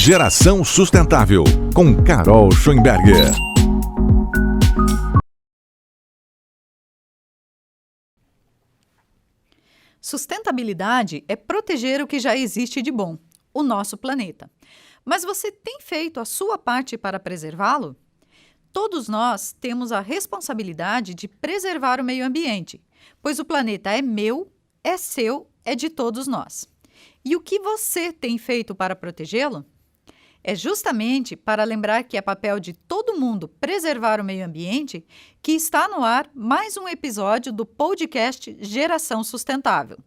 Geração Sustentável, com Carol Schoenberger. Sustentabilidade é proteger o que já existe de bom, o nosso planeta. Mas você tem feito a sua parte para preservá-lo? Todos nós temos a responsabilidade de preservar o meio ambiente, pois o planeta é meu, é seu, é de todos nós. E o que você tem feito para protegê-lo? É justamente para lembrar que é papel de todo mundo preservar o meio ambiente que está no ar mais um episódio do podcast Geração Sustentável.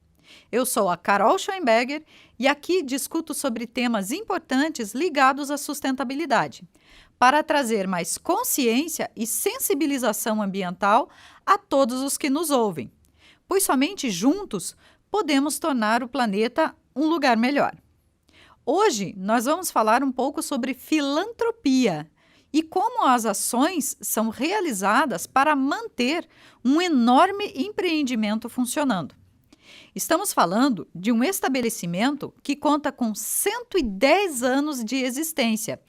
Eu sou a Carol Schoenberger e aqui discuto sobre temas importantes ligados à sustentabilidade, para trazer mais consciência e sensibilização ambiental a todos os que nos ouvem, pois somente juntos podemos tornar o planeta um lugar melhor. Hoje, nós vamos falar um pouco sobre filantropia e como as ações são realizadas para manter um enorme empreendimento funcionando. Estamos falando de um estabelecimento que conta com 110 anos de existência,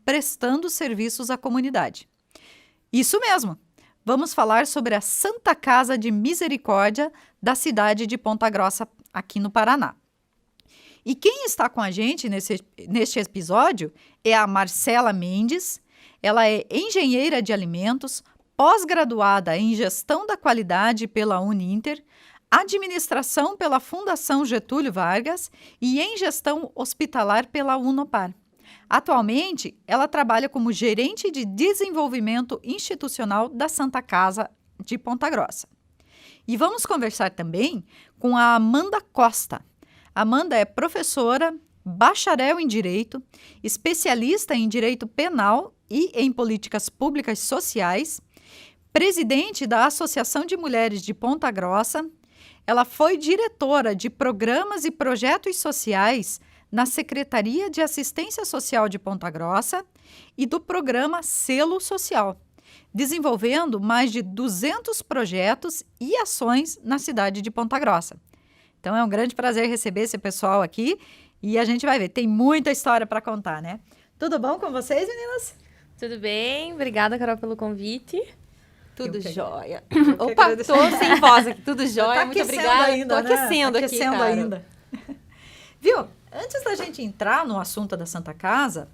prestando serviços à comunidade. Isso mesmo! Vamos falar sobre a Santa Casa de Misericórdia da cidade de Ponta Grossa, aqui no Paraná. E quem está com a gente neste episódio é a Marcela Mendes. Ela é engenheira de alimentos, pós-graduada em gestão da qualidade pela Uninter, administração pela Fundação Getúlio Vargas e em gestão hospitalar pela Unopar. Atualmente, ela trabalha como gerente de desenvolvimento institucional da Santa Casa de Ponta Grossa. E vamos conversar também com a Amanda Costa. Amanda é professora, bacharel em Direito, especialista em Direito Penal e em Políticas Públicas Sociais, presidente da Associação de Mulheres de Ponta Grossa. Ela foi diretora de Programas e Projetos Sociais na Secretaria de Assistência Social de Ponta Grossa e do programa Selo Social, desenvolvendo mais de 200 projetos e ações na cidade de Ponta Grossa. Então, é um grande prazer receber esse pessoal aqui e a gente vai ver, tem muita história para contar, né? Tudo bom com vocês, meninas? Tudo bem, obrigada, Carol, pelo convite. Tudo jóia. Opa, tô sem voz aqui, tudo jóia, tá muito obrigada. Ainda, tô aquecendo, né? aqui, cara. Ainda. Viu? Antes da gente entrar no assunto da Santa Casa,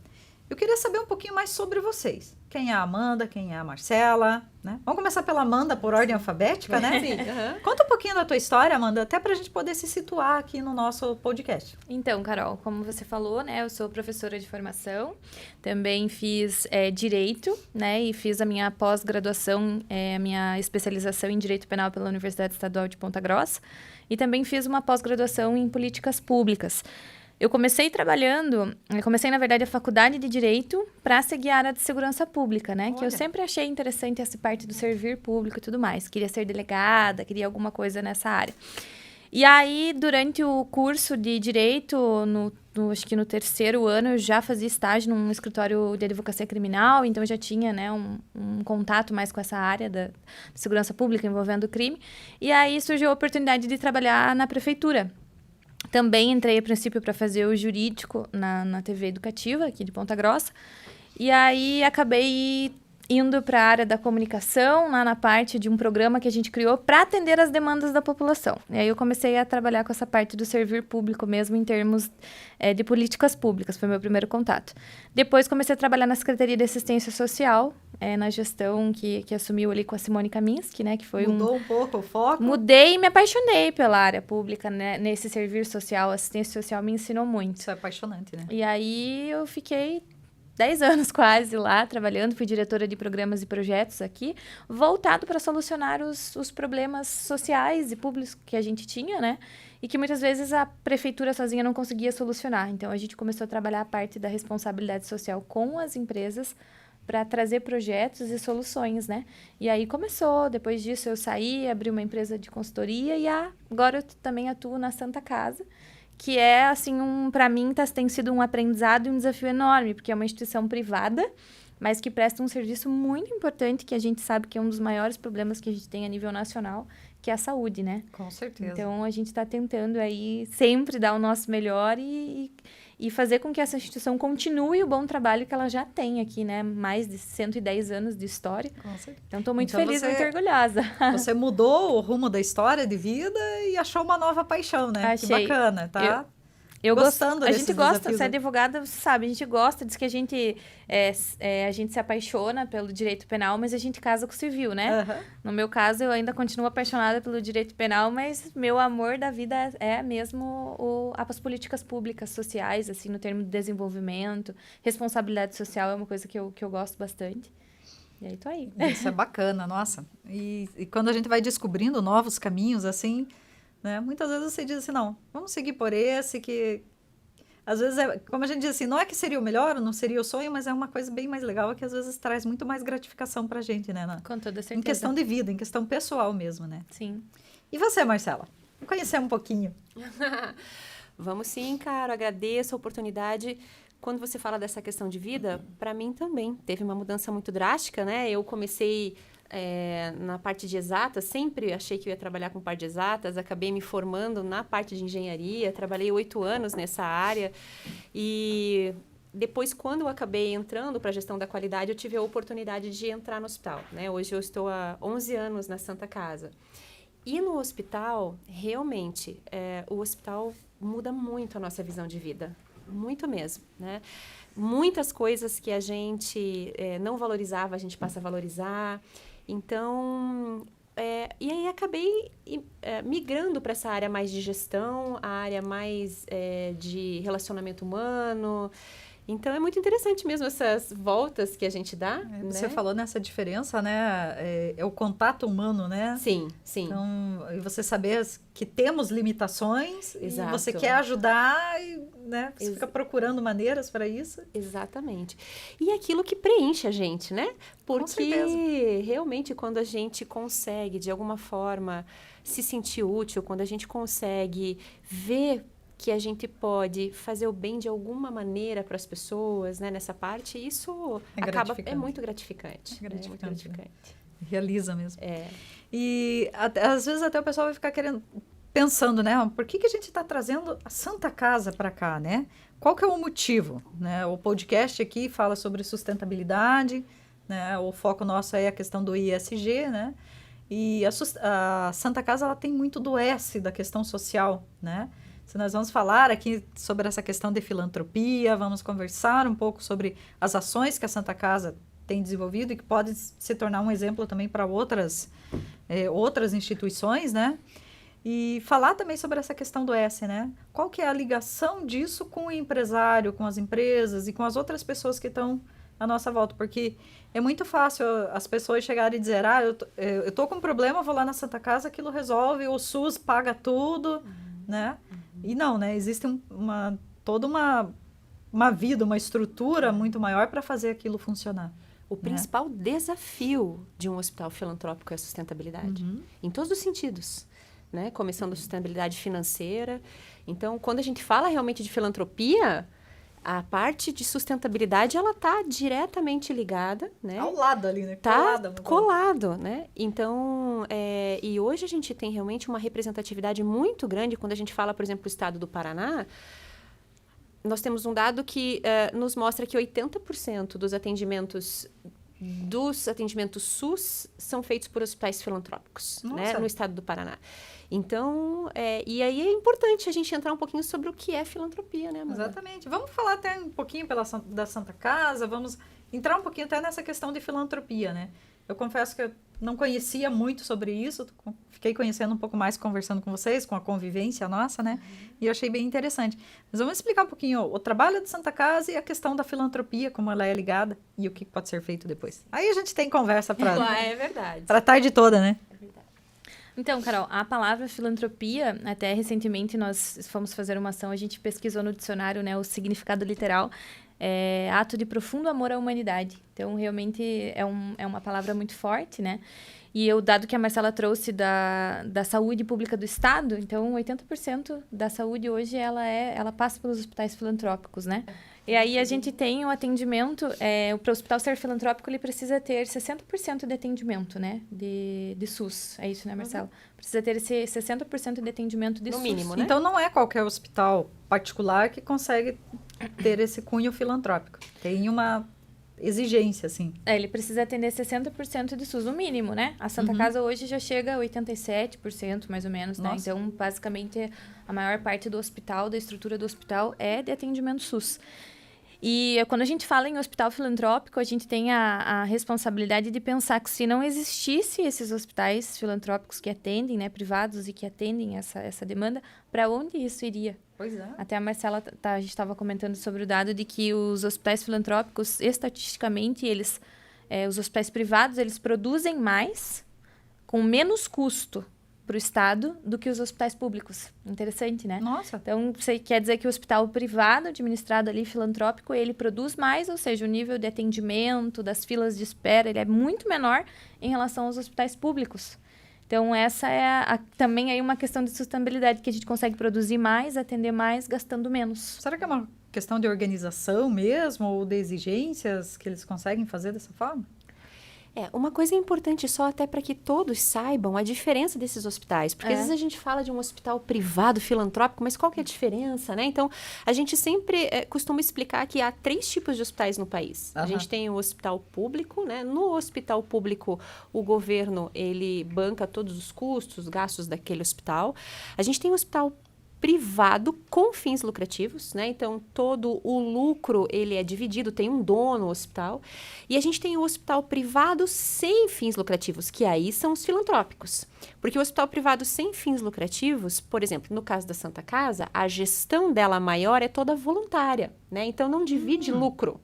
eu queria saber um pouquinho mais sobre vocês. Quem é a Amanda, quem é a Marcela, né? Vamos começar pela Amanda, por ordem alfabética, né? Sim. Uhum. Conta um pouquinho da tua história, Amanda, até pra gente poder se situar aqui no nosso podcast. Então, Carol, como você falou, né, eu sou professora de formação, também fiz Direito, né, e fiz a minha pós-graduação, a minha especialização em Direito Penal pela Universidade Estadual de Ponta Grossa, e também fiz uma pós-graduação em Políticas Públicas. Eu comecei, na verdade, a faculdade de Direito para seguir a área de segurança pública, né? Olha. Que eu sempre achei interessante essa parte do servir público e tudo mais. Queria ser delegada, queria alguma coisa nessa área. E aí, durante o curso de Direito, acho que no terceiro ano, eu já fazia estágio num escritório de advocacia criminal, então eu já tinha, né, um contato mais com essa área da segurança pública envolvendo crime. E aí surgiu a oportunidade de trabalhar na prefeitura. Também entrei, a princípio, para fazer o jurídico na TV educativa, aqui de Ponta Grossa. E aí, acabei indo para a área da comunicação, lá na parte de um programa que a gente criou para atender as demandas da população. E aí, eu comecei a trabalhar com essa parte do servir público mesmo, em termos de políticas públicas. Foi meu primeiro contato. Depois, comecei a trabalhar na Secretaria de Assistência Social, na gestão que assumiu ali com a Simone Kaminski, né? Que foi Mudou um pouco o foco? Mudei e me apaixonei pela área pública, né? Nesse servir social, assistência social me ensinou muito. Isso é apaixonante, né? E aí eu fiquei 10 anos quase lá trabalhando, fui diretora de programas e projetos aqui, voltado para solucionar os problemas sociais e públicos que a gente tinha, né? E que muitas vezes a prefeitura sozinha não conseguia solucionar. Então, a gente começou a trabalhar a parte da responsabilidade social com as empresas para trazer projetos e soluções, né? E aí começou, depois disso eu saí, abri uma empresa de consultoria e agora eu também atuo na Santa Casa, que é, assim, para mim tem sido um aprendizado e um desafio enorme, porque é uma instituição privada, mas que presta um serviço muito importante, que a gente sabe que é um dos maiores problemas que a gente tem a nível nacional, que é a saúde, né? Com certeza. Então, a gente está tentando aí sempre dar o nosso melhor e e fazer com que essa instituição continue o bom trabalho que ela já tem aqui, né? Mais de 110 anos de história. Com certeza. Então, estou muito Então, feliz, muito orgulhosa. Você mudou o rumo da história de vida e achou uma nova paixão, né? Achei. Que bacana, tá? Eu Gostando a gente desses gosta, desafios, você é né? advogada, você sabe, a gente gosta, diz que a gente se apaixona pelo direito penal, mas a gente casa com o civil, né? Aham. No meu caso, eu ainda continuo apaixonada pelo direito penal, mas meu amor da vida é mesmo as políticas públicas, sociais, assim, no termo de desenvolvimento, responsabilidade social é uma coisa que eu gosto bastante. E aí, tô aí. Isso é bacana, nossa. E quando a gente vai descobrindo novos caminhos, assim, né? Muitas vezes você diz assim, não, vamos seguir por esse que... Às vezes, como a gente diz assim, não é que seria o melhor, não seria o sonho, mas é uma coisa bem mais legal, que às vezes traz muito mais gratificação pra gente, né? Com toda certeza. Em questão de vida, em questão pessoal mesmo, né? Sim. E você, Marcela? Vamos conhecer um pouquinho. Vamos sim, Caro. Agradeço a oportunidade. Quando você fala dessa questão de vida, para mim também teve uma mudança muito drástica, né? Eu comecei na parte de exatas, sempre achei que eu ia trabalhar com parte de exatas, acabei me formando na parte de engenharia, trabalhei 8 anos nessa área e depois, quando eu acabei entrando para a gestão da qualidade, eu tive a oportunidade de entrar no hospital, né? Hoje eu estou há 11 anos na Santa Casa. E no hospital, realmente, o hospital muda muito a nossa visão de vida. Muito mesmo, né? Muitas coisas que a gente não valorizava, a gente passa a valorizar. Então, e aí acabei migrando para essa área mais de gestão, a área mais de relacionamento humano. Então, é muito interessante mesmo essas voltas que a gente dá. Você né? falou nessa diferença, né? É o contato humano, né? Sim, sim. Então, e você saber que temos limitações Exato. e você quer ajudar e, né? Você fica procurando maneiras para isso. Exatamente. E aquilo que preenche a gente, né? Porque certeza. realmente quando a gente consegue, de alguma forma, se sentir útil, quando a gente consegue ver que a gente pode fazer o bem de alguma maneira para as pessoas, né? Nessa parte, isso é muito gratificante. É gratificante, muito gratificante. Realiza mesmo. É. E às vezes até o pessoal vai ficar pensando, né? Por que a gente está trazendo a Santa Casa para cá, né? Qual que é o motivo, né? O podcast aqui fala sobre sustentabilidade, né? O foco nosso é a questão do ESG, né? E a Santa Casa, ela tem muito do S, da questão social, né? Se nós vamos falar aqui sobre essa questão de filantropia, vamos conversar um pouco sobre as ações que a Santa Casa tem desenvolvido e que podem se tornar um exemplo também para outras instituições, né? E falar também sobre essa questão do S, né? Qual que é a ligação disso com o empresário, com as empresas e com as outras pessoas que estão à nossa volta? Porque é muito fácil as pessoas chegarem e dizer, eu tô com um problema, vou lá na Santa Casa, aquilo resolve, o SUS paga tudo, né? E não, né? Existe toda uma vida, uma estrutura muito maior para fazer aquilo funcionar. O principal desafio de um hospital filantrópico é a sustentabilidade, em todos os sentidos, né? Começando a sustentabilidade financeira. Então, quando a gente fala realmente de filantropia, a parte de sustentabilidade, ela está diretamente ligada, né? Ao lado ali, né? Tá colado, né? Então, e hoje a gente tem realmente uma representatividade muito grande quando a gente fala, por exemplo, do estado do Paraná. Nós temos um dado que nos mostra que 80% dos atendimentos SUS são feitos por hospitais filantrópicos, né, no estado do Paraná. Então, e aí é importante a gente entrar um pouquinho sobre o que é filantropia, né, Amanda? Exatamente. Vamos falar até um pouquinho da Santa Casa, vamos entrar um pouquinho até nessa questão de filantropia, né? Eu confesso que eu não conhecia muito sobre isso, fiquei conhecendo um pouco mais conversando com vocês, com a convivência nossa, né? E eu achei bem interessante. Mas vamos explicar um pouquinho o trabalho de Santa Casa e a questão da filantropia, como ela é ligada e o que pode ser feito depois. Aí a gente tem conversa é verdade. Para a tarde toda, né? É verdade. Então, Carol, a palavra filantropia, até recentemente nós fomos fazer uma ação, a gente pesquisou no dicionário, né, o significado literal, ato de profundo amor à humanidade. Então, realmente é uma palavra muito forte, né? E o dado que a Marcela trouxe da saúde pública do Estado, então 80% da saúde hoje ela passa pelos hospitais filantrópicos, né? E aí a gente tem um atendimento, para o hospital ser filantrópico, ele precisa ter 60% de atendimento, né? De SUS, é isso, né, Marcela? Precisa ter esse 60% de atendimento de SUS. No mínimo, né? Então, não é qualquer hospital particular que consegue ter esse cunho filantrópico. Tem uma exigência, assim. Ele precisa atender 60% de SUS, o mínimo, né? A Santa Casa hoje já chega a 87%, mais ou menos, né? Nossa. Então, basicamente, a maior parte do hospital, da estrutura do hospital, é de atendimento SUS. E quando a gente fala em hospital filantrópico, a gente tem a responsabilidade de pensar que se não existisse esses hospitais filantrópicos que atendem, né, privados e que atendem essa demanda, para onde isso iria? Pois é. Até a Marcela, a gente estava comentando sobre o dado de que os hospitais filantrópicos, estatisticamente, os hospitais privados, eles produzem mais com menos custo para o Estado do que os hospitais públicos. Interessante, né? Nossa. Então, você quer dizer que o hospital privado, administrado ali, filantrópico, ele produz mais, ou seja, o nível de atendimento, das filas de espera, ele é muito menor em relação aos hospitais públicos. Então, essa é também aí uma questão de sustentabilidade, que a gente consegue produzir mais, atender mais, gastando menos. Será que é uma questão de organização mesmo, ou de exigências que eles conseguem fazer dessa forma? Uma coisa importante só até para que todos saibam a diferença desses hospitais. Porque às vezes a gente fala de um hospital privado, filantrópico, mas qual que é a diferença, né? Então, a gente sempre costuma explicar que há 3 tipos de hospitais no país. A gente tem o hospital público, né? No hospital público, o governo, ele banca todos os custos, gastos daquele hospital. A gente tem o hospital privado com fins lucrativos, né? Então, todo o lucro, ele é dividido, tem um dono no hospital. E a gente tem o hospital privado sem fins lucrativos, que aí são os filantrópicos. Porque o hospital privado sem fins lucrativos, por exemplo, no caso da Santa Casa, a gestão dela maior é toda voluntária, né? Então, não divide lucro.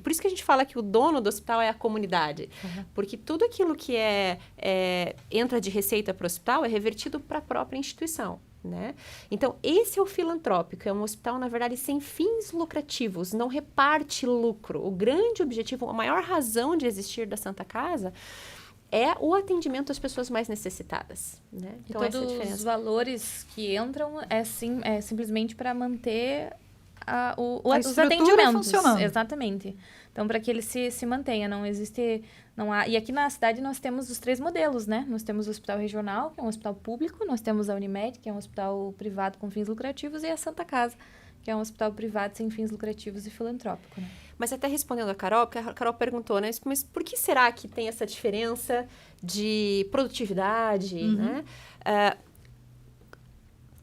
Por isso que a gente fala que o dono do hospital é a comunidade. Porque tudo aquilo que entra de receita para o hospital é revertido para a própria instituição. Né? Então, esse é o filantrópico, é um hospital, na verdade, sem fins lucrativos, não reparte lucro. O grande objetivo, a maior razão de existir da Santa Casa é o atendimento às pessoas mais necessitadas. Né? Então, essa é a todos diferença. os valores que entram é simplesmente para manter os atendimentos. Funcionando. Exatamente. Então, para que ele se mantenha, não há. E aqui na cidade nós temos os 3 modelos, né? Nós temos o hospital regional, que é um hospital público, nós temos a Unimed, que é um hospital privado com fins lucrativos, e a Santa Casa, que é um hospital privado sem fins lucrativos e filantrópico, né? Mas até respondendo a Carol, porque a Carol perguntou, né? Mas por que será que tem essa diferença de produtividade, né?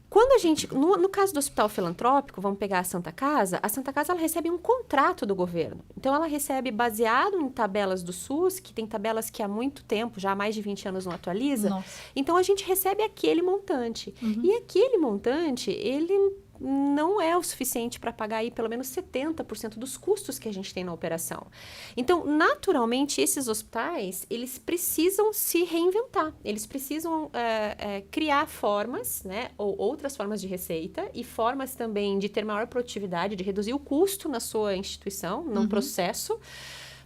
Quando a gente, no caso do hospital filantrópico, vamos pegar a Santa Casa ela recebe um contrato do governo. Então, ela recebe baseado em tabelas do SUS, que tem tabelas que há muito tempo, já há mais de 20 anos não atualiza. Nossa. Então, a gente recebe aquele montante. E aquele montante, ele não é o suficiente para pagar aí pelo menos 70% dos custos que a gente tem na operação. Então, naturalmente, esses hospitais, eles precisam se reinventar. Eles precisam criar formas, né, ou outras formas de receita e formas também de ter maior produtividade, de reduzir o custo na sua instituição, no processo,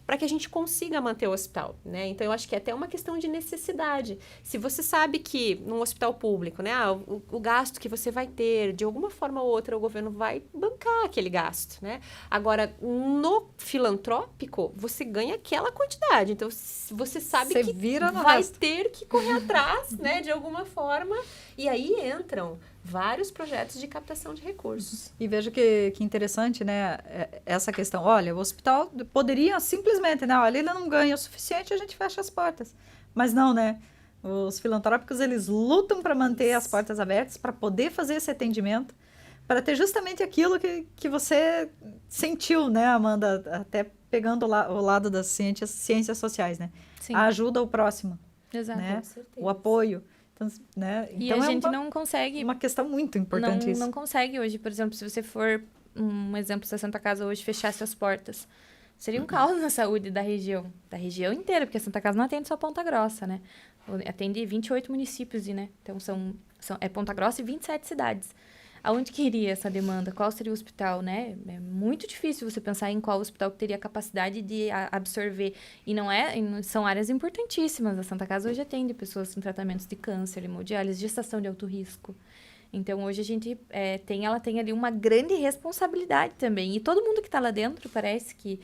para que a gente consiga manter o hospital, né? Então, eu acho que é até uma questão de necessidade. Se você sabe que num hospital público, né, o gasto que você vai ter, de alguma forma ou outra, o governo vai bancar aquele gasto, né? Agora, no filantrópico, você ganha aquela quantidade. Então, você sabe que vai ter que correr atrás, né, de alguma forma. E aí entram vários projetos de captação de recursos. E veja que interessante, né, essa questão. Olha, o hospital poderia simplesmente, né, olha, ele não ganha o suficiente, a gente fecha as portas. Mas não, né? Os filantrópicos, eles lutam para manter as portas abertas, para poder fazer esse atendimento, para ter justamente aquilo que você sentiu, né, Amanda, até pegando o lado das ciências sociais, né? Sim. A ajuda ao próximo, Exato. né? O apoio. Então, né? E a gente não consegue... Uma questão muito importante isso. Não consegue hoje, por exemplo, se você for, um exemplo, se a Santa Casa hoje fechasse as portas, seria um caos na saúde da região inteira, porque a Santa Casa não atende só Ponta Grossa, né? Atende 28 municípios, né? Então, é Ponta Grossa e 27 cidades. Aonde que iria essa demanda? Qual seria o hospital, né? É muito difícil você pensar em qual hospital que teria capacidade de absorver. E são áreas importantíssimas. A Santa Casa hoje atende pessoas em tratamentos de câncer, hemodiálise, gestação de alto risco. Então, hoje a gente ela tem ali uma grande responsabilidade também. E todo mundo que está lá dentro parece que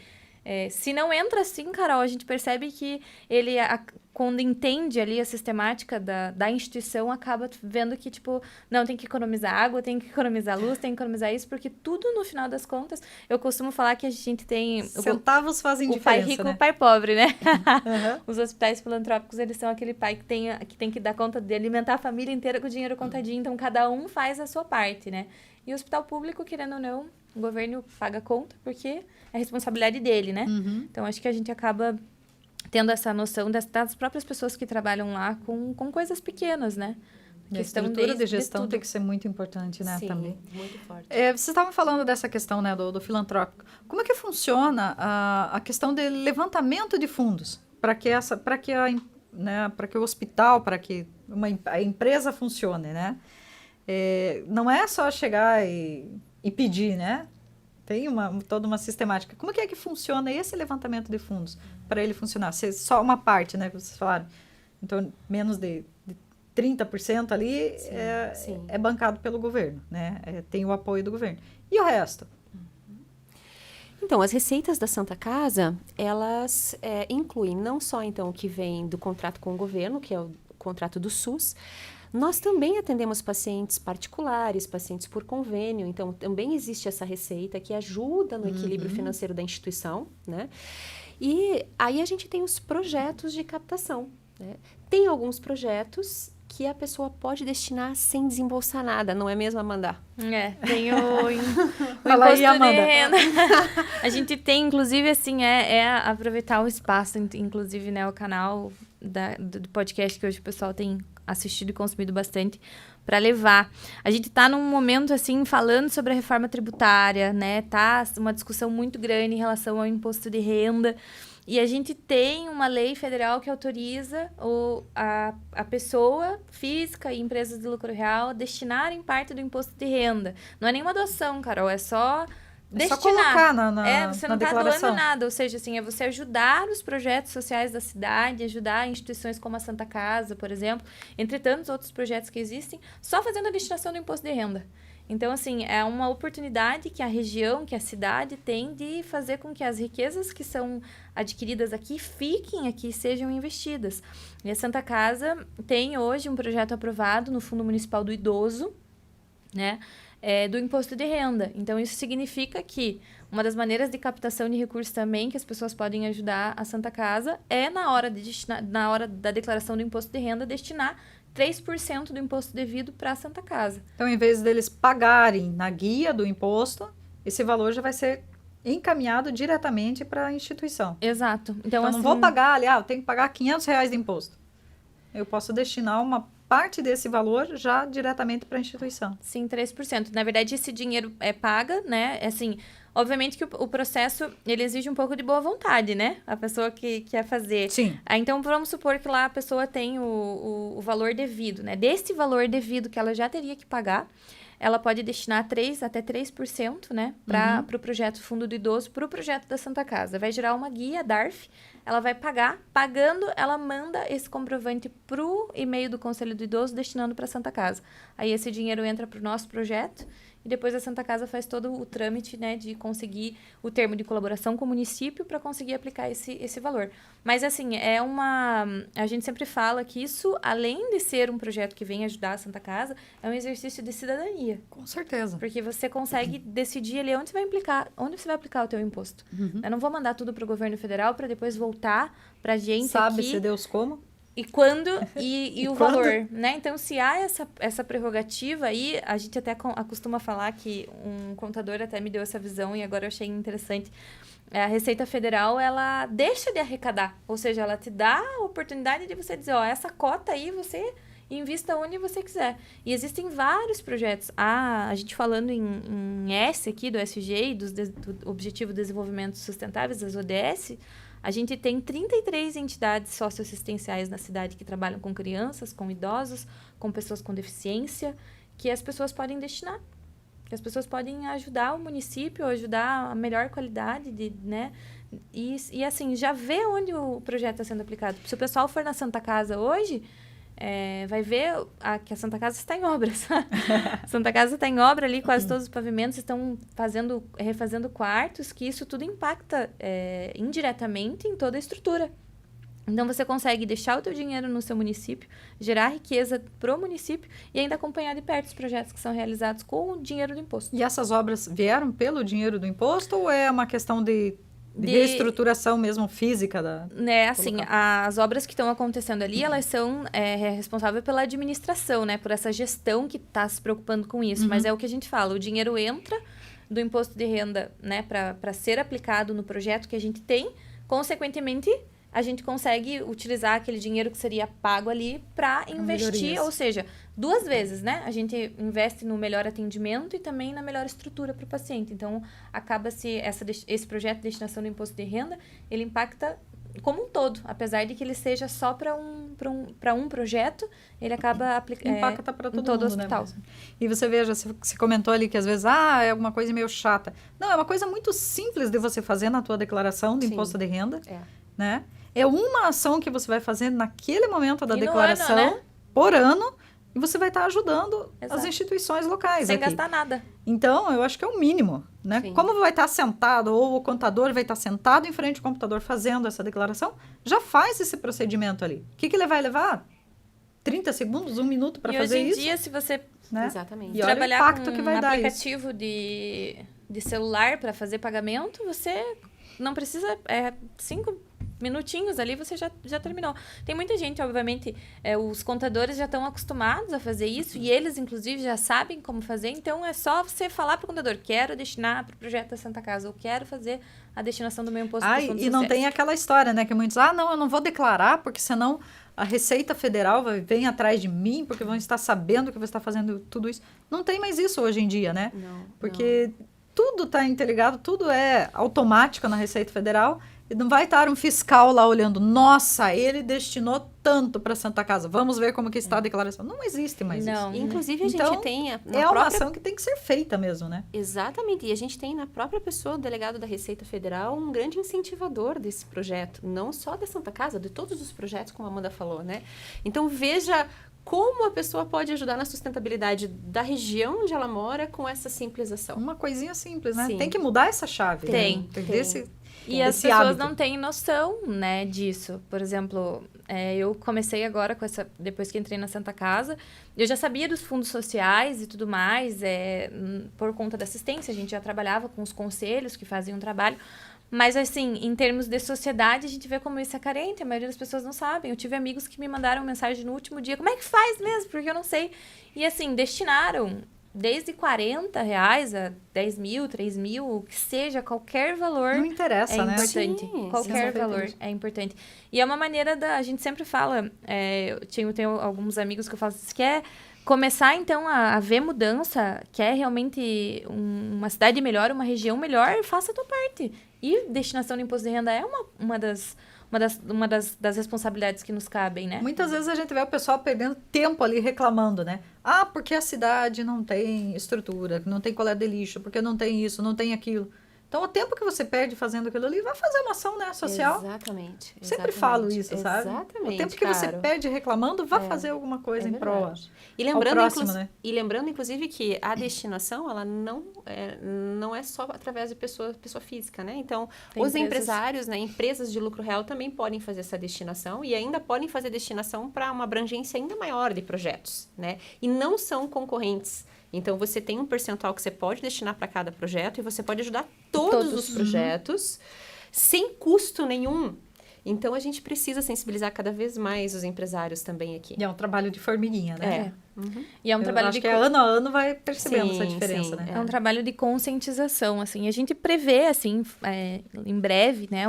Se não entra assim, Carol, a gente percebe que ele, quando entende ali a sistemática da instituição, acaba vendo que, tipo, não, tem que economizar água, tem que economizar luz, tem que economizar isso, porque tudo, no final das contas, eu costumo falar que a gente tem... Centavos fazem o pai diferença, rico né? e o pai pobre, né? Uhum. Os hospitais filantrópicos, eles são aquele pai que tem que dar conta de alimentar a família inteira com o dinheiro contadinho, então cada um faz a sua parte, né? E o hospital público, querendo ou não, o governo paga a conta, porque é responsabilidade dele, né? Uhum. Então, acho que a gente acaba tendo essa noção das próprias pessoas que trabalham lá com coisas pequenas, né? E a estrutura de gestão tem que ser muito importante, né? Sim, Também. muito forte. Vocês estavam falando dessa questão, né, do filantrópico. Como é que funciona a questão de levantamento de fundos para que o hospital, para que a empresa funcione, né? Não é só chegar e pedir, né? Tem toda uma sistemática. Como é que funciona esse levantamento de fundos para ele funcionar? Se só uma parte, né, que vocês falaram, então menos de 30% ali sim. é bancado pelo governo, né? Tem o apoio do governo. E o resto? Então, as receitas da Santa Casa, elas incluem não só, então, o que vem do contrato com o governo, que é o contrato do SUS. Nós também atendemos pacientes particulares, pacientes por convênio, então também existe essa receita que ajuda no equilíbrio financeiro da instituição, né? E aí a gente tem os projetos de captação, né? Tem alguns projetos que a pessoa pode destinar sem desembolsar nada, não é mesmo, Amanda? Tem o Fala aí, imposto de Amanda. renda. A gente tem, inclusive, assim, aproveitar o espaço, inclusive, né, o canal do podcast que hoje o pessoal tem assistido e consumido bastante, para levar. A gente está num momento, assim, falando sobre a reforma tributária, né? Tá uma discussão muito grande em relação ao imposto de renda. E a gente tem uma lei federal que autoriza a pessoa física e empresas de lucro real destinarem parte do imposto de renda. Não é nenhuma doação, Carol, é só destinar. Só colocar na você não na está declaração. doando nada, ou seja, assim, é você ajudar os projetos sociais da cidade, ajudar instituições como a Santa Casa, por exemplo, entre tantos outros projetos que existem, só fazendo a destinação do imposto de renda. Então, assim, é uma oportunidade que a região, que a cidade tem de fazer com que as riquezas que são adquiridas aqui fiquem aqui, sejam investidas. E a Santa Casa tem hoje um projeto aprovado no Fundo Municipal do Idoso, né? Do imposto de renda. Então, isso significa que uma das maneiras de captação de recursos também que as pessoas podem ajudar a Santa Casa é na hora da declaração do imposto de renda, destinar 3% do imposto devido para a Santa Casa. Então, em vez deles pagarem na guia do imposto, esse valor já vai ser encaminhado diretamente para a instituição. Exato. Então, Eu não vou pagar ali, eu tenho que pagar R$500 de imposto. Eu posso destinar uma parte desse valor já diretamente para a instituição. Sim, 3%. Na verdade, esse dinheiro é paga, né? Assim, obviamente que o processo, ele exige um pouco de boa vontade, né? A pessoa que quer fazer. Sim. Então, vamos supor que lá a pessoa tem o valor devido, né? Desse valor devido que ela já teria que pagar, ela pode destinar até 3%, né? Para o projeto Fundo do Idoso, para o projeto da Santa Casa. Vai gerar uma guia, DARF, ela vai pagar. Pagando, ela manda esse comprovante para o e-mail do Conselho do Idoso, destinando para a Santa Casa. Aí esse dinheiro entra para o nosso projeto e depois a Santa Casa faz todo o trâmite, né, de conseguir o termo de colaboração com o município para conseguir aplicar esse valor. Mas, assim, a gente sempre fala que isso, além de ser um projeto que vem ajudar a Santa Casa, é um exercício de cidadania. Com certeza. Porque você consegue decidir ali onde você vai aplicar o teu imposto. Eu não vou mandar tudo para o governo federal para depois voltar para a gente Sabe-se aqui. Deus como? E quando e o quando? valor, né? Então, se há essa prerrogativa aí, a gente até costuma falar que um contador até me deu essa visão e agora eu achei interessante. A Receita Federal, ela deixa de arrecadar, ou seja, ela te dá a oportunidade de você dizer, essa cota aí você invista onde você quiser. E existem vários projetos. A gente falando em S aqui, do SG e do Objetivo de Desenvolvimento Sustentáveis, das ODS, a gente tem 33 entidades socioassistenciais na cidade que trabalham com crianças, com idosos, com pessoas com deficiência, que as pessoas podem destinar. Que as pessoas podem ajudar o município, ajudar a melhor qualidade, né? E assim, já vê onde o projeto está sendo aplicado. Se o pessoal for na Santa Casa hoje, vai ver que a Santa Casa está em obras. Santa Casa está em obra ali, quase todos os pavimentos estão refazendo quartos, que isso tudo impacta indiretamente em toda a estrutura. Então, você consegue deixar o teu dinheiro no seu município, gerar riqueza pro município e ainda acompanhar de perto os projetos que são realizados com o dinheiro do imposto. E essas obras vieram pelo dinheiro do imposto ou é uma questão de reestruturação mesmo física da... Né, assim, as obras que estão acontecendo ali, elas são responsáveis pela administração, né? Por essa gestão que está se preocupando com isso. Mas é o que a gente fala, o dinheiro entra do imposto de renda, né? Para ser aplicado no projeto que a gente tem, consequentemente... a gente consegue utilizar aquele dinheiro que seria pago ali para investir, melhorias. ou seja, 2 vezes, né? A gente investe no melhor atendimento e também na melhor estrutura para o paciente. Então, acaba-se esse projeto de destinação do imposto de renda, ele impacta como um todo, apesar de que ele seja só para um projeto, ele acaba impacta para todo todo o mundo, hospital. Né? E você veja, você comentou ali que às vezes, é alguma coisa meio chata. Não, é uma coisa muito simples de você fazer na tua declaração de imposto de renda, né? É uma ação que você vai fazer naquele momento da declaração, ano, né? por ano, e você vai estar ajudando as instituições locais sem aqui. gastar nada. Então, eu acho que é o mínimo, né? Sim. Como vai estar sentado, ou o contador vai estar sentado em frente ao computador fazendo essa declaração, já faz esse procedimento ali. O que ele vai levar? 30 segundos, 1 minuto para fazer isso? E hoje em dia, se você né? Exatamente. E olha o trabalhar impacto com que vai um dar aplicativo de celular para fazer pagamento, você não precisa 5 minutinhos ali, você já terminou. Tem muita gente, obviamente, os contadores já estão acostumados a fazer isso e eles, inclusive, já sabem como fazer. Então, é só você falar para o contador, quero destinar para o projeto da Santa Casa, ou quero fazer a destinação do meu imposto dos fundos e não sociais. tem aquela história, né? Que muitos, não, eu não vou declarar, porque senão a Receita Federal vem atrás de mim, porque vão estar sabendo que você está fazendo tudo isso. Não tem mais isso hoje em dia, né? Não, porque tudo está interligado, tudo é automático na Receita Federal. E não vai estar um fiscal lá olhando, nossa, ele destinou tanto para Santa Casa, vamos ver como que está a declaração. Não existe mais isso. Inclusive, a Então, gente tem... uma ação que tem que ser feita mesmo, né? Exatamente. E a gente tem na própria pessoa, o delegado da Receita Federal, um grande incentivador desse projeto. Não só da Santa Casa, de todos os projetos, como a Amanda falou, né? Então, veja como a pessoa pode ajudar na sustentabilidade da região onde ela mora com essa simples ação. Uma coisinha simples, né? Sim. tem que mudar essa chave. Tem. E as pessoas hábito. não têm noção, né, disso. Por exemplo, eu comecei agora depois que entrei na Santa Casa, eu já sabia dos fundos sociais e tudo mais, por conta da assistência, a gente já trabalhava com os conselhos que faziam um trabalho, mas assim, em termos de sociedade, a gente vê como isso é carente, a maioria das pessoas não sabem. Eu tive amigos que me mandaram mensagem no último dia, como é que faz mesmo? Porque eu não sei. E assim, destinaram desde R$40 a 10 mil, 3 mil, o que seja, qualquer valor Não interessa, né? importante. Sim, Qualquer sim, valor é importante. E é uma maneira a gente sempre fala, eu tenho alguns amigos que eu falo, se quer começar, então, a ver mudança, quer realmente uma cidade melhor, uma região melhor, faça a tua parte. E destinação de imposto de renda é uma das responsabilidades que nos cabem, né? Muitas vezes a gente vê o pessoal perdendo tempo ali reclamando, né? Porque a cidade não tem estrutura, não tem coleta de lixo, porque não tem isso, não tem aquilo. Então, o tempo que você perde fazendo aquilo ali, vai fazer uma ação, né, social. Exatamente. Sempre falo isso, sabe? Exatamente. O tempo que você perde reclamando, vá fazer alguma coisa em prol. E lembrando, próximo, né? Inclusive, que a destinação, ela não é só através de pessoa física, né? Então, os empresários, né, empresas de lucro real também podem fazer essa destinação e ainda podem fazer destinação para uma abrangência ainda maior de projetos, né? E não são concorrentes. Então, você tem um percentual que você pode destinar para cada projeto e você pode ajudar todos os projetos sem custo nenhum. Então, a gente precisa sensibilizar cada vez mais os empresários também aqui. E é um trabalho de formiguinha, né? E é um trabalho acho que ano a ano vai percebendo essa diferença, sim, né? É um trabalho de conscientização, assim. A gente prevê, assim, em breve, né,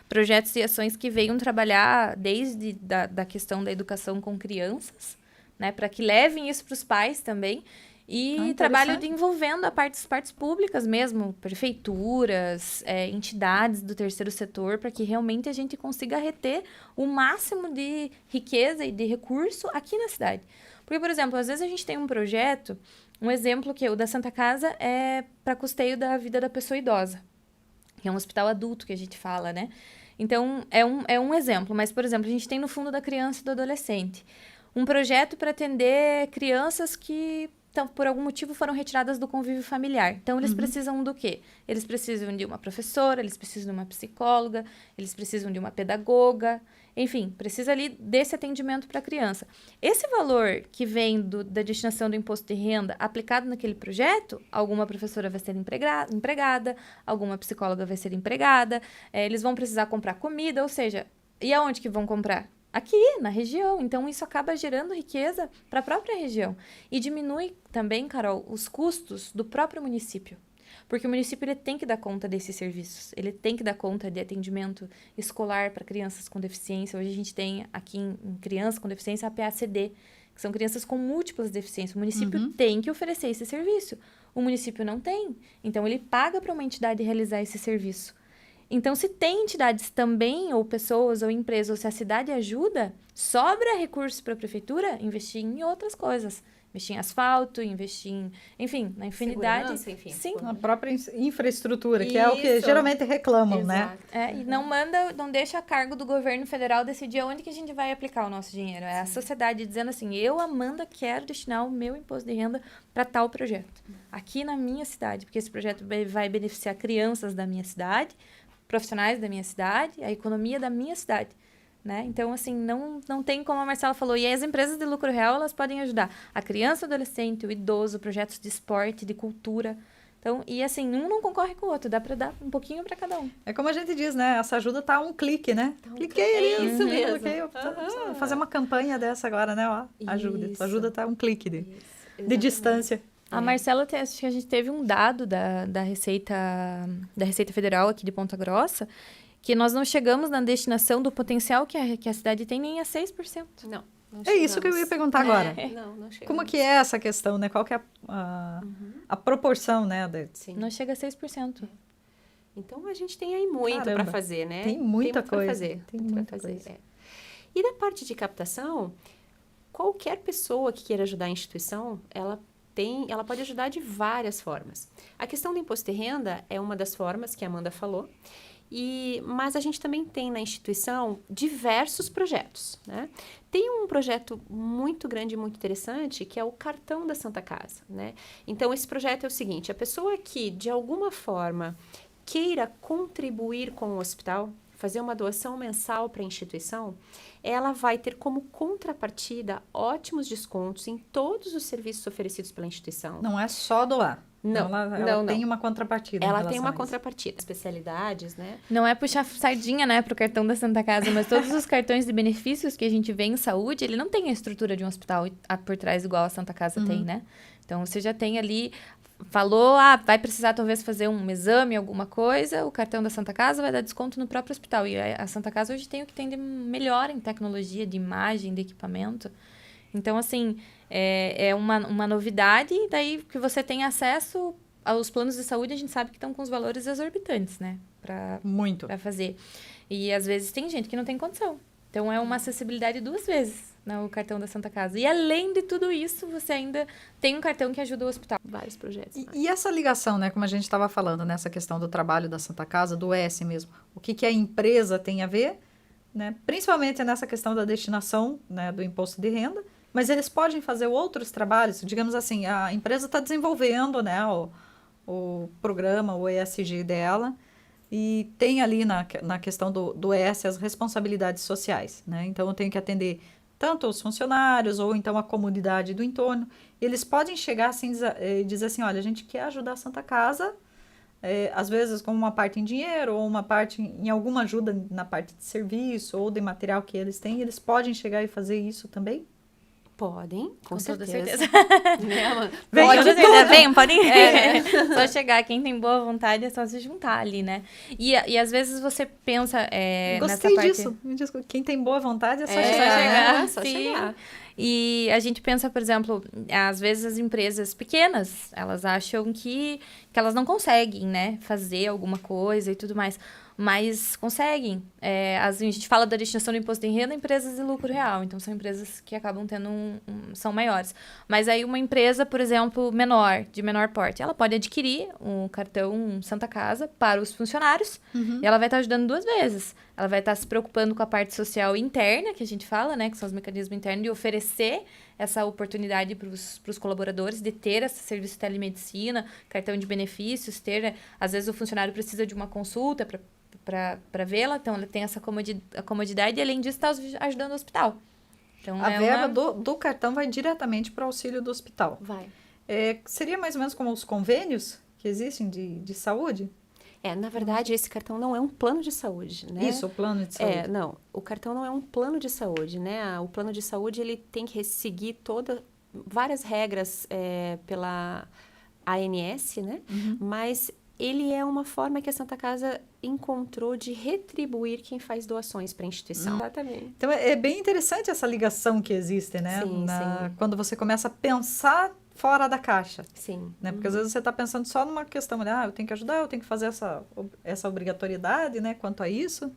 projetos e ações que venham trabalhar desde da questão da educação com crianças, né, para que levem isso para os pais também. E trabalho envolvendo as partes públicas mesmo, prefeituras, entidades do terceiro setor, para que realmente a gente consiga reter o máximo de riqueza e de recurso aqui na cidade. Porque, por exemplo, às vezes a gente tem um projeto, um exemplo que o da Santa Casa é para custeio da vida da pessoa idosa, que é um hospital adulto que a gente fala, né? Então, é um exemplo. Mas, por exemplo, a gente tem no fundo da criança e do adolescente. um projeto para atender crianças que, então, por algum motivo, foram retiradas do convívio familiar. Então, eles precisam do quê? Eles precisam de uma professora, eles precisam de uma psicóloga, eles precisam de uma pedagoga, enfim, precisa ali desse atendimento para a criança. Esse valor que vem da destinação do imposto de renda aplicado naquele projeto, alguma professora vai ser empregada, alguma psicóloga vai ser empregada, eles vão precisar comprar comida, ou seja, e aonde que vão comprar? Aqui, na região. Então, isso acaba gerando riqueza para a própria região. E diminui também, Carol, os custos do próprio município. Porque o município ele tem que dar conta desses serviços. Ele tem que dar conta de atendimento escolar para crianças com deficiência. Hoje a gente tem aqui em crianças com deficiência a PACD, que são crianças com múltiplas deficiências. O município tem que oferecer esse serviço. O município não tem. Então, ele paga para uma entidade realizar esse serviço. Então, se tem entidades também, ou pessoas, ou empresas, ou se a cidade ajuda, sobra recursos para a prefeitura investir em outras coisas. Investir em asfalto, investir em, enfim, na infinidade. Segurança, enfim. Sim. Na própria infraestrutura, que é o que geralmente reclamam, né? E não deixa a cargo do governo federal decidir onde que a gente vai aplicar o nosso dinheiro. É a sociedade dizendo assim, eu, Amanda, quero destinar o meu imposto de renda para tal projeto. Aqui na minha cidade, porque esse projeto vai beneficiar crianças da minha cidade, profissionais da minha cidade, a economia da minha cidade. Né? Então, assim, não tem como a Marcela falou. E as empresas de lucro real, elas podem ajudar a criança, o adolescente, o idoso, projetos de esporte, de cultura. Então, e assim, um não concorre com o outro. Dá para dar um pouquinho para cada um. É como a gente diz, né? Essa ajuda tá a um clique, né? Cliquei ali. Isso mesmo. Cliquei, vou fazer uma campanha dessa agora, né? Ó, ajuda. Isso. Tua ajuda tá a um clique de distância. A Marcela, acho que a gente teve um dado da Receita Federal aqui de Ponta Grossa, que nós não chegamos na destinação do potencial que a cidade tem nem a 6%. Não É isso que eu ia perguntar agora. Não chegamos. Como que é essa questão, né? Qual que é a proporção, né? Sim. Não chega a 6%. Então, a gente tem aí muito para fazer, né? Tem muita pra coisa. fazer. Tem muito muita pra fazer. coisa. E da parte de captação, qualquer pessoa que queira ajudar a instituição, ela pode ajudar de várias formas. A questão do imposto de renda é uma das formas que a Amanda falou, mas a gente também tem na instituição diversos projetos, né? Tem um projeto muito grande e muito interessante, que é o Cartão da Santa Casa, né? Então, esse projeto é o seguinte, a pessoa que, de alguma forma, queira contribuir com o hospital, fazer uma doação mensal para a instituição, ela vai ter como contrapartida ótimos descontos em todos os serviços oferecidos pela instituição. Não é só doar. Não, ela tem uma contrapartida. Ela tem uma contrapartida. Especialidades, né? Não é puxar sardinha, né, pro cartão da Santa Casa, mas todos os cartões de benefícios que a gente vê em saúde, ele não tem a estrutura de um hospital por trás igual a Santa Casa tem, né? Então, você já tem ali, falou, vai precisar talvez fazer um exame, alguma coisa, o cartão da Santa Casa vai dar desconto no próprio hospital. E a Santa Casa hoje tem o que tem de melhor em tecnologia, de imagem, de equipamento. Então, assim, é uma novidade, daí que você tem acesso aos planos de saúde, a gente sabe que estão com os valores exorbitantes, né? Muito. Para fazer. E, às vezes, tem gente que não tem condição. Então, é uma acessibilidade 2 vezes, né, o cartão da Santa Casa. E, além de tudo isso, você ainda tem um cartão que ajuda o hospital. Vários projetos. E essa ligação, né, como a gente estava falando, nessa questão do trabalho da Santa Casa, do S mesmo, o que a empresa tem a ver, né, principalmente nessa questão da destinação, né, do imposto de renda, mas eles podem fazer outros trabalhos, digamos assim, a empresa está desenvolvendo, né, o programa, o ESG dela, e tem ali na questão do ES as responsabilidades sociais, né? Então, eu tenho que atender tanto os funcionários ou então a comunidade do entorno. Eles podem chegar assim e dizer assim, olha, a gente quer ajudar a Santa Casa, às vezes com uma parte em dinheiro ou uma parte em alguma ajuda na parte de serviço ou de material que eles têm. Eles podem chegar e fazer isso também? Podem, com toda certeza. Venham, podem. Só chegar. Quem tem boa vontade é só se juntar ali, né? E às vezes você pensa Gostei nessa parte... disso. Me desculpa. Quem tem boa vontade é só chegar. Só sim. chegar. E a gente pensa, por exemplo, às vezes as empresas pequenas, elas acham que elas não conseguem, né? Fazer alguma coisa e tudo mais. Mas conseguem. A gente fala da destinação do imposto de renda, empresas de lucro real. Então, são empresas que acabam tendo são maiores. Mas aí, uma empresa, por exemplo, de menor porte, ela pode adquirir um cartão Santa Casa para os funcionários. E ela vai estar ajudando 2 vezes. ela vai estar se preocupando com a parte social interna, que a gente fala, né? Que são os mecanismos internos, de oferecer essa oportunidade para os colaboradores de ter esse serviço de telemedicina, cartão de benefícios, ter... Às vezes o funcionário precisa de uma consulta para vê-la, então ela tem essa comodidade e, além disso, está ajudando o hospital. Então, A verba do cartão vai diretamente para o auxílio do hospital. Vai. Seria mais ou menos como os convênios que existem de saúde? Na verdade, esse cartão não é um plano de saúde, né? Isso, o plano de saúde. Não, o cartão não é um plano de saúde, né? O plano de saúde, ele tem que seguir várias regras pela ANS, né? Mas ele é uma forma que a Santa Casa encontrou de retribuir quem faz doações para a instituição. Exatamente. Então, é bem interessante essa ligação que existe, né? Sim, sim. Quando você começa a pensar fora da caixa. Sim. Né? Porque às vezes você está pensando só numa questão, eu tenho que ajudar, eu tenho que fazer essa obrigatoriedade, né, quanto a isso.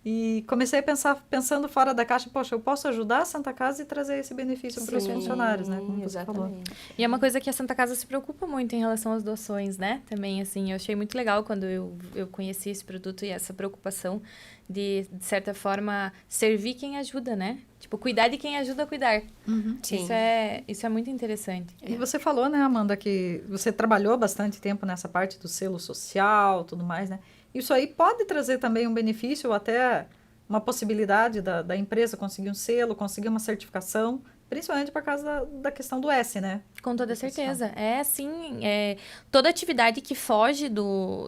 E comecei a pensando fora da caixa, poxa, eu posso ajudar a Santa Casa e trazer esse benefício para os funcionários, né, como você falou. E é uma coisa que a Santa Casa se preocupa muito em relação às doações, né? Também, assim, eu achei muito legal quando eu conheci esse produto e essa preocupação de certa forma, servir quem ajuda, né? Tipo, cuidar de quem ajuda a cuidar. Sim. Isso é muito interessante. E você falou, né, Amanda, que você trabalhou bastante tempo nessa parte do selo social, tudo mais, né? Isso aí pode trazer também um benefício ou até uma possibilidade da empresa conseguir um selo, conseguir uma certificação, principalmente por causa da questão do S, né? Com toda certeza. Toda atividade que foge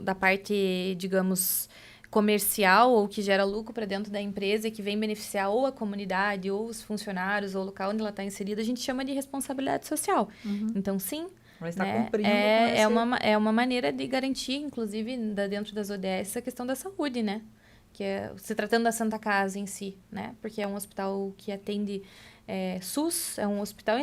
da parte, digamos, comercial ou que gera lucro para dentro da empresa e que vem beneficiar ou a comunidade, ou os funcionários, ou o local onde ela está inserida, a gente chama de responsabilidade social. Então, sim, vai estar né? cumprindo É uma maneira de garantir, inclusive, dentro das ODS, a questão da saúde, né? Que se tratando da Santa Casa em si, né? Porque é um hospital que atende SUS, é um hospital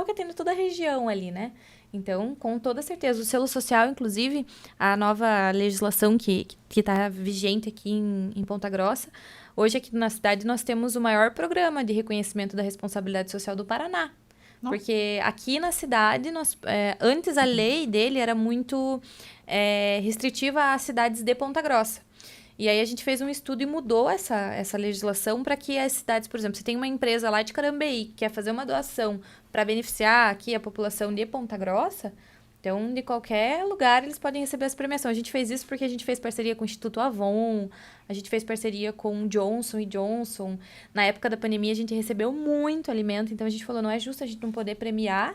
que atende toda a região ali, né? Então, com toda certeza, o selo social, inclusive, a nova legislação que está vigente aqui em Ponta Grossa, hoje aqui na cidade nós temos o maior programa de reconhecimento da responsabilidade social do Paraná. Nossa. Porque aqui na cidade, antes a lei dele era muito restritiva às cidades de Ponta Grossa. E aí a gente fez um estudo e mudou essa legislação para que as cidades, por exemplo, se tem uma empresa lá de Carambeí que quer fazer uma doação para beneficiar aqui a população de Ponta Grossa, então de qualquer lugar eles podem receber essa premiação. A gente fez isso porque a gente fez parceria com o Instituto Avon, a gente fez parceria com Johnson & Johnson. Na época da pandemia a gente recebeu muito alimento, então a gente falou, não é justo a gente não poder premiar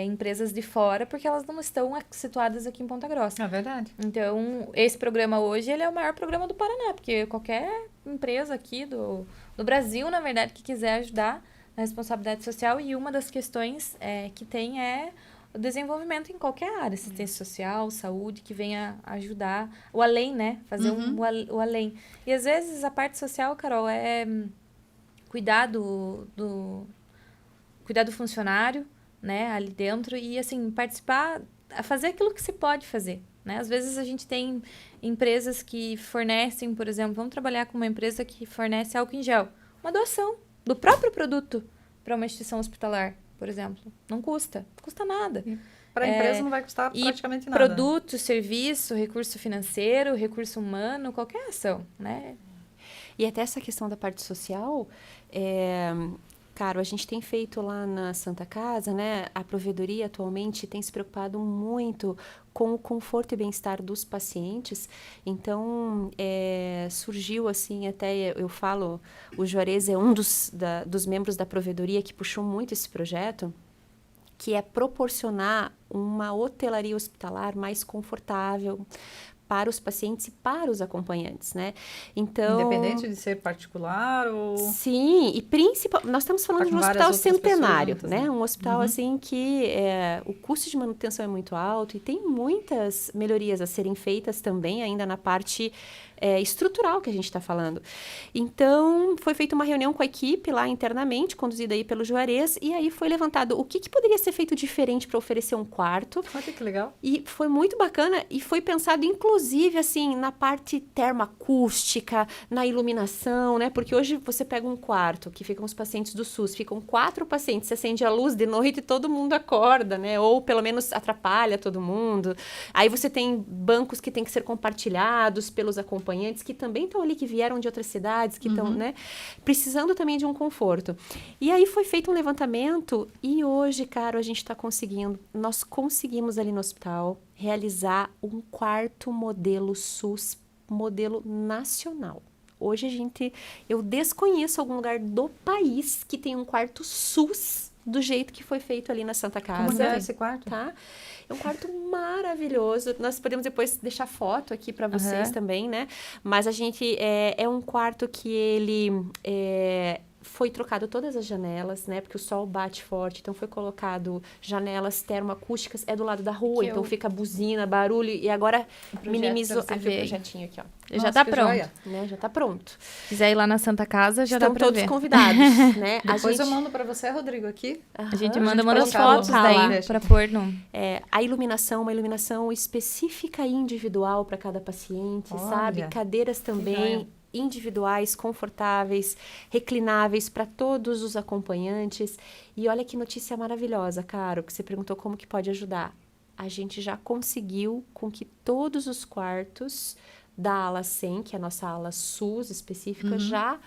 empresas de fora, porque elas não estão situadas aqui em Ponta Grossa. É verdade. Então, esse programa hoje, ele é o maior programa do Paraná, porque qualquer empresa aqui do Brasil, na verdade, que quiser ajudar na responsabilidade social, e uma das questões que tem é o desenvolvimento em qualquer área, assistência social, saúde, que venha ajudar, o além, né? Fazer o além. E, às vezes, a parte social, Carol, é cuidar do funcionário, né, ali dentro, e assim, participar, fazer aquilo que se pode fazer, né? Às vezes a gente tem empresas que fornecem, por exemplo, vamos trabalhar com uma empresa que fornece álcool em gel, uma doação do próprio produto para uma instituição hospitalar, por exemplo, não custa nada. Para a empresa não vai custar praticamente nada. Produto, serviço, recurso financeiro, recurso humano, qualquer ação, né? E até essa questão da parte social, Caro, a gente tem feito lá na Santa Casa, né? A provedoria atualmente tem se preocupado muito com o conforto e bem-estar dos pacientes. Então, surgiu assim, até eu falo, o Juarez é um dos membros da provedoria que puxou muito esse projeto, que é proporcionar uma hotelaria hospitalar mais confortável para os pacientes e para os acompanhantes, né? Então, independente de ser particular ou... Sim, e nós estamos falando de um hospital centenário, né? Um hospital, assim, que o custo de manutenção é muito alto e tem muitas melhorias a serem feitas também ainda na parte estrutural que a gente está falando. Então, foi feita uma reunião com a equipe lá internamente, conduzida aí pelo Juarez, e aí foi levantado o que poderia ser feito diferente para oferecer um quarto. Olha que legal. E foi muito bacana e foi pensado, inclusive, assim, na parte termoacústica, na iluminação, né? Porque hoje você pega um quarto que ficam os pacientes do SUS, ficam 4 pacientes, você acende a luz de noite e todo mundo acorda, né? Ou pelo menos atrapalha todo mundo. Aí você tem bancos que têm que ser compartilhados pelos acompanhantes. acompanhantes que também estão ali, que vieram de outras cidades, que estão, né, precisando também de um conforto. E aí foi feito um levantamento e hoje, cara, a gente está conseguindo, nós conseguimos ali no hospital realizar um 4º modelo SUS, modelo nacional. Hoje eu desconheço algum lugar do país que tem um quarto SUS do jeito que foi feito ali na Santa Casa. Como é esse quarto? Tá? É um quarto maravilhoso. Nós podemos depois deixar foto aqui para vocês também, né? Mas a gente é um quarto que ele foi trocado todas as janelas, né? Porque o sol bate forte, então foi colocado janelas termoacústicas, é do lado da rua, então fica buzina, barulho, e agora minimizou aqui o projetinho aqui, ó. Nossa, já tá pronto. Joia, né? Já tá pronto. Se quiser ir lá na Santa Casa, já Estão dá pra todos ver. convidados, né? Depois eu mando para você, Rodrigo, aqui. A gente Aham. manda as colocar fotos lá. daí pra pôr no... A iluminação, uma iluminação específica e individual para cada paciente, Olha, sabe? Cadeiras também individuais, confortáveis, reclináveis para todos os acompanhantes. E olha que notícia maravilhosa, Caro, que você perguntou como que pode ajudar. A gente já conseguiu com que todos os quartos da ala 100, que é a nossa ala SUS específica, já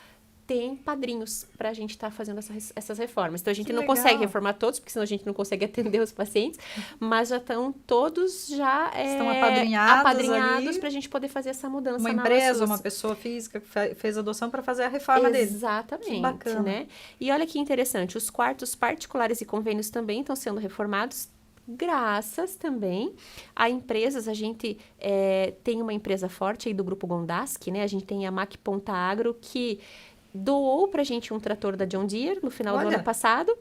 tem padrinhos para a gente estar fazendo essas reformas. Então, a gente não consegue reformar todos, porque senão a gente não consegue atender os pacientes, mas já estão todos estão apadrinhados para a gente poder fazer essa mudança. Uma empresa, uma pessoa física que fez adoção para fazer a reforma deles. Exatamente. Que bacana. Né? E olha que interessante, os quartos particulares e convênios também estão sendo reformados, graças também a empresas. A gente tem uma empresa forte aí do Grupo Gondaski, né? A gente tem a Mac Ponta Agro, que doou pra gente um trator da John Deere no final do ano passado.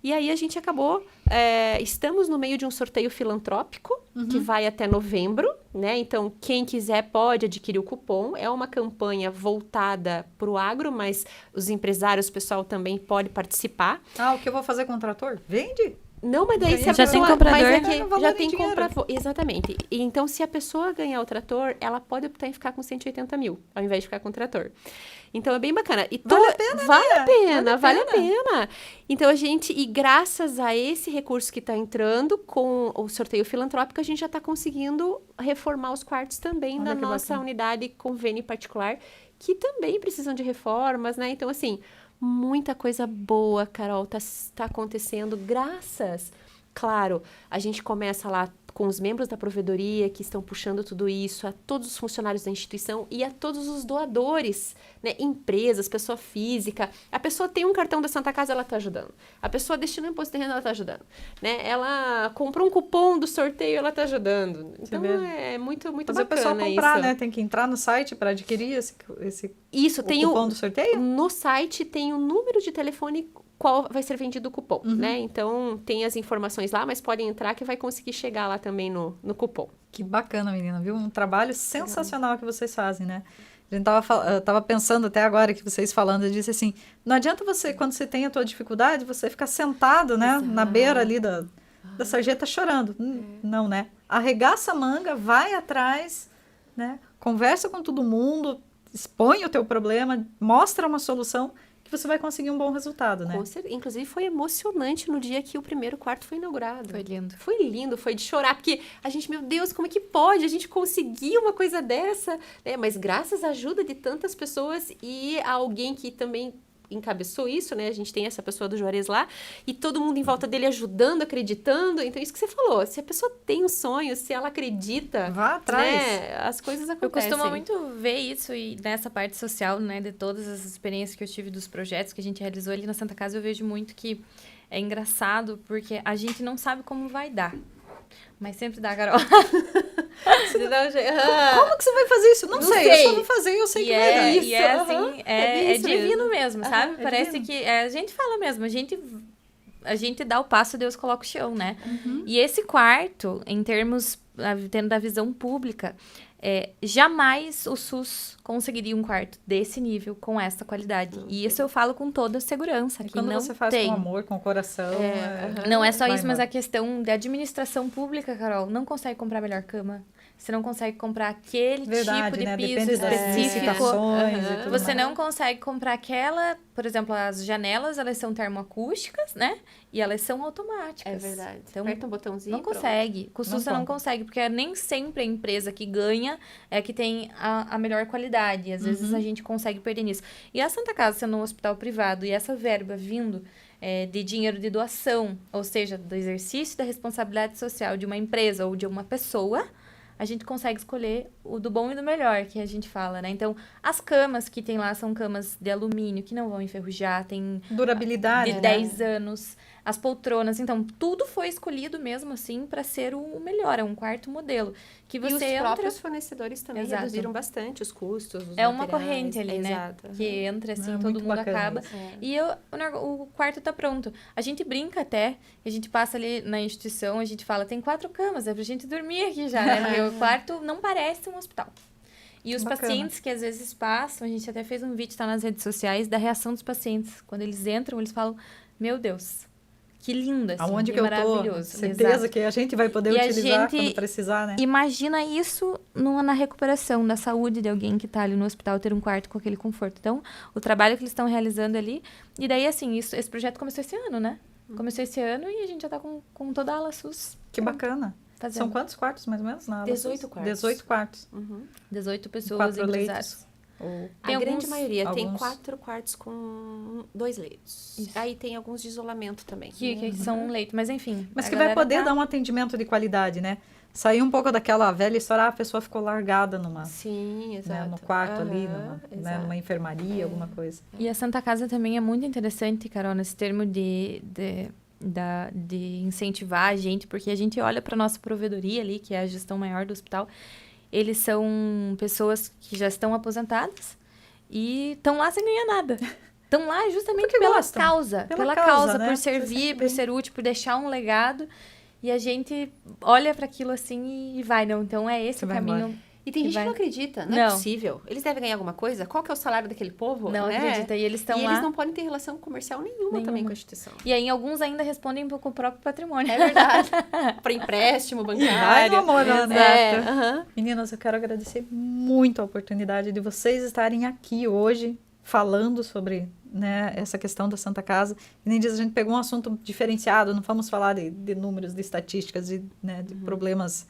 E aí a gente acabou... estamos no meio de um sorteio filantrópico, que vai até novembro, né? Então, quem quiser pode adquirir o cupom. É uma campanha voltada pro agro, mas os empresários, o pessoal também pode participar. O que eu vou fazer com o trator? Vende? Não, mas daí se a já pessoa... tem comprador. Já tem comprador. Exatamente. E, então, se a pessoa ganhar o trator, ela pode optar em ficar com 180 mil, ao invés de ficar com o trator. Então, é bem bacana. E vale a pena, vale a pena. Então, e graças a esse recurso que está entrando com o sorteio filantrópico, a gente já está conseguindo reformar os quartos também na nossa unidade convênio particular, que também precisam de reformas, né? Então, assim... Muita coisa boa, Carol, tá acontecendo graças... Claro, a gente começa lá com os membros da provedoria que estão puxando tudo isso, a todos os funcionários da instituição e a todos os doadores, né? Empresas, pessoa física. A pessoa tem um cartão da Santa Casa, ela está ajudando. A pessoa destinou imposto de renda, ela está ajudando. Né? Ela comprou um cupom do sorteio, ela está ajudando. Então, é muito bacana a pessoa comprar, isso. né? Tem que entrar no site para adquirir esse cupom do sorteio? No site tem o número de telefone qual vai ser vendido o cupom, né? Então, tem as informações lá, mas podem entrar que vai conseguir chegar lá também no cupom. Que bacana, menina, viu? Um trabalho sensacional que vocês fazem, né? A gente tava pensando até agora que vocês falando, eu disse assim, não adianta você, quando você tem a tua dificuldade, você ficar sentado, né? Na beira ali da sarjeta chorando. Não, né? Arregaça a manga, vai atrás, né? Conversa com todo mundo, expõe o teu problema, mostra uma solução que você vai conseguir um bom resultado, né? Inclusive, foi emocionante no dia que o primeiro quarto foi inaugurado. Foi lindo. Foi lindo, foi de chorar, porque a gente, meu Deus, como é que pode a gente conseguir uma coisa dessa? Mas graças à ajuda de tantas pessoas e a alguém que também encabeçou isso, né? A gente tem essa pessoa do Juarez lá e todo mundo em volta dele ajudando, acreditando. Então, isso que você falou, se a pessoa tem um sonho, se ela acredita... Vá atrás. Né? As coisas acontecem. Eu costumo muito ver isso e nessa parte social, né? De todas as experiências que eu tive dos projetos que a gente realizou ali na Santa Casa, eu vejo muito que é engraçado porque a gente não sabe como vai dar. Mas sempre dá, Carol. Como que você vai fazer isso? Não sei. Eu só vou fazer e eu sei que vai dar. Isso. E assim, é divino mesmo, sabe? Parece divino. que a gente fala mesmo, a gente dá o passo, Deus coloca o chão, né? E esse quarto, em termos, tendo da visão pública, jamais o SUS conseguiria um quarto desse nível, com essa qualidade. E isso eu falo com toda segurança, que quando não você faz tem. com amor, com o coração... Não é só isso, mas embora. a questão da administração pública, Carol, não consegue comprar a melhor cama. você não consegue comprar aquele Verdade, tipo de né? piso Depende das específico. licitações e tudo Você mais. não consegue comprar aquela, por exemplo, as janelas, elas são termoacústicas, né? E elas são automáticas. É verdade. Então, Aperta um botãozinho não e pronto. consegue. Com o SUS você não compra. consegue, porque nem sempre a empresa que ganha é que tem a melhor qualidade. Às vezes a gente consegue perder nisso. E a Santa Casa sendo um hospital privado e essa verba vindo de dinheiro de doação, ou seja, do exercício da responsabilidade social de uma empresa ou de uma pessoa, a gente consegue escolher o do bom e do melhor, que a gente fala, né? Então, as camas que tem lá são camas de alumínio, que não vão enferrujar, tem Durabilidade, de né? 10 anos, as poltronas. Então, tudo foi escolhido mesmo assim para ser o melhor, é um quarto modelo. Que E você os entra, próprios fornecedores também Exato. reduziram bastante os custos, os é uma materiais. corrente ali, né? Exato. Que entra assim, É todo muito mundo bacana acaba. isso. E o quarto tá pronto. A gente brinca até, a gente passa ali na instituição, a gente fala, tem 4 camas, é pra gente dormir aqui já, né? Porque o quarto não parece um hospital. E os Bacana. pacientes que às vezes passam, a gente até fez um vídeo, tá nas redes sociais, da reação dos pacientes. Quando eles entram, eles falam, meu Deus, que lindo, assim, Aonde que eu tô? maravilhoso. Certeza Exato. que a gente vai poder E a utilizar gente- quando precisar, né? Imagina isso na recuperação da saúde de alguém que tá ali no hospital, ter um quarto com aquele conforto. Então, o trabalho que eles estão realizando ali. E daí, assim, esse projeto começou esse ano, né? Começou esse ano e a gente já tá com toda a ala SUS Que bacana. fazendo. São quantos quartos, mais ou menos? Na ala 18 SUS? quartos. 18 quartos. Uhum. 18 pessoas 4 empresários. leitos. Ou... Tem A grande alguns- maioria tem alguns- 4 quartos com 2 leitos. Isso. Aí tem alguns de isolamento também. Que são um leito. Mas, enfim. Mas a que vai galera poder tá- dar um atendimento de qualidade, né? Sair um pouco daquela velha história, a pessoa ficou largada Sim, né, exato. no quarto ali, Aham, né, exato. numa enfermaria, alguma coisa. E a Santa Casa também é muito interessante, Carol, nesse termo de incentivar a gente, porque a gente olha para nossa provedoria ali, que é a gestão maior do hospital, eles são pessoas que já estão aposentadas e estão lá sem ganhar nada. Estão lá justamente Porque pela gostam. causa. Pela Pela causa, causa, né? por Você servir, sente por bem. ser útil, por deixar um legado. E a gente olha para aquilo assim e vai, não. Então é esse Você o vai caminho. embora. E tem que gente vai- que não acredita, não é Não. possível. Eles devem ganhar alguma coisa? Qual que é o salário daquele povo? Não né? acredita. E eles estão E lá. eles não podem ter relação comercial nenhuma também Nenhuma. com a instituição. E aí alguns ainda respondem com o próprio patrimônio. É verdade. Para empréstimo Vai bancário. no amor, né? É, Exato. aham. Meninas, eu quero agradecer muito a oportunidade de vocês estarem aqui hoje falando sobre, né, essa questão da Santa Casa. E nem diz, a gente pegou um assunto diferenciado, não vamos falar de números, de estatísticas, de problemas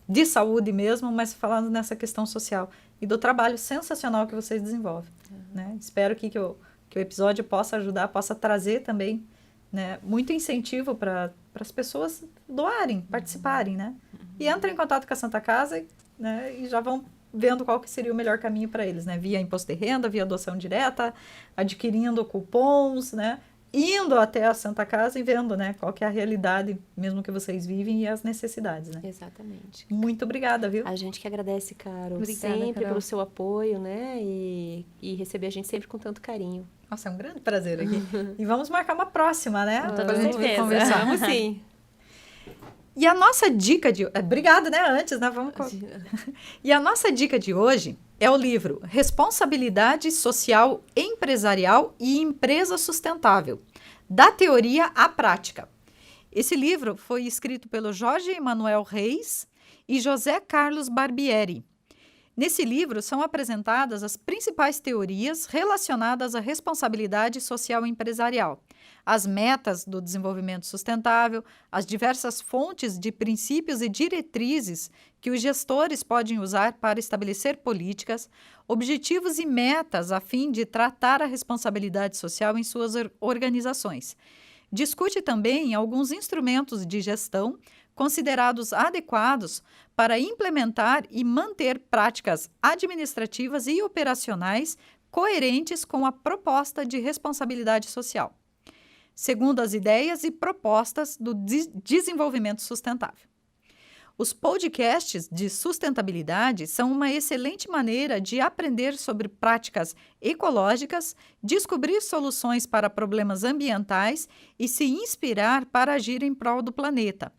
de saúde mesmo, mas falando nessa questão social e do trabalho sensacional que vocês desenvolvem. Né? Espero que o episódio possa ajudar, possa trazer também, né, muito incentivo para as pessoas doarem, participarem, né? E entrem em contato com a Santa Casa, né, e já vão vendo qual que seria o melhor caminho para eles, né? Via imposto de renda, via doação direta, adquirindo cupons, né? Indo até a Santa Casa e vendo, né, qual que é a realidade mesmo que vocês vivem e as necessidades, né? Exatamente. Muito obrigada, viu? A gente que agradece, Carol, Obrigada, sempre Carol. pelo seu apoio, né? E receber a gente sempre com tanto carinho. Nossa, é um grande prazer aqui. E vamos marcar uma próxima, né? Com Pra gente vir certeza. conversar. Vamos sim. E a nossa dica de... Obrigada, né? Antes, né? E a nossa dica de hoje é o livro Responsabilidade Social Empresarial e Empresa Sustentável, da teoria à prática. Esse livro foi escrito pelo Jorge Emanuel Reis e José Carlos Barbieri. Nesse livro são apresentadas as principais teorias relacionadas à responsabilidade social empresarial, as metas do desenvolvimento sustentável, as diversas fontes de princípios e diretrizes que os gestores podem usar para estabelecer políticas, objetivos e metas a fim de tratar a responsabilidade social em suas organizações. Discute também alguns instrumentos de gestão considerados adequados para implementar e manter práticas administrativas e operacionais coerentes com a proposta de responsabilidade social, segundo as ideias e propostas do desenvolvimento sustentável. Os podcasts de sustentabilidade são uma excelente maneira de aprender sobre práticas ecológicas, descobrir soluções para problemas ambientais e se inspirar para agir em prol do planeta.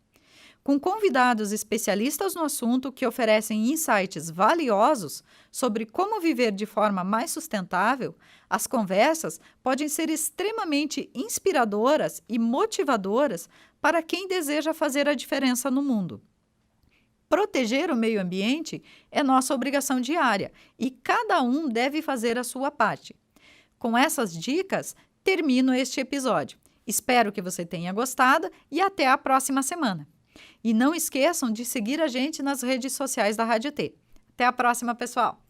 Com convidados especialistas no assunto que oferecem insights valiosos sobre como viver de forma mais sustentável, as conversas podem ser extremamente inspiradoras e motivadoras para quem deseja fazer a diferença no mundo. Proteger o meio ambiente é nossa obrigação diária e cada um deve fazer a sua parte. Com essas dicas, termino este episódio. Espero que você tenha gostado e até a próxima semana. E não esqueçam de seguir a gente nas redes sociais da Rádio T. Até a próxima, pessoal!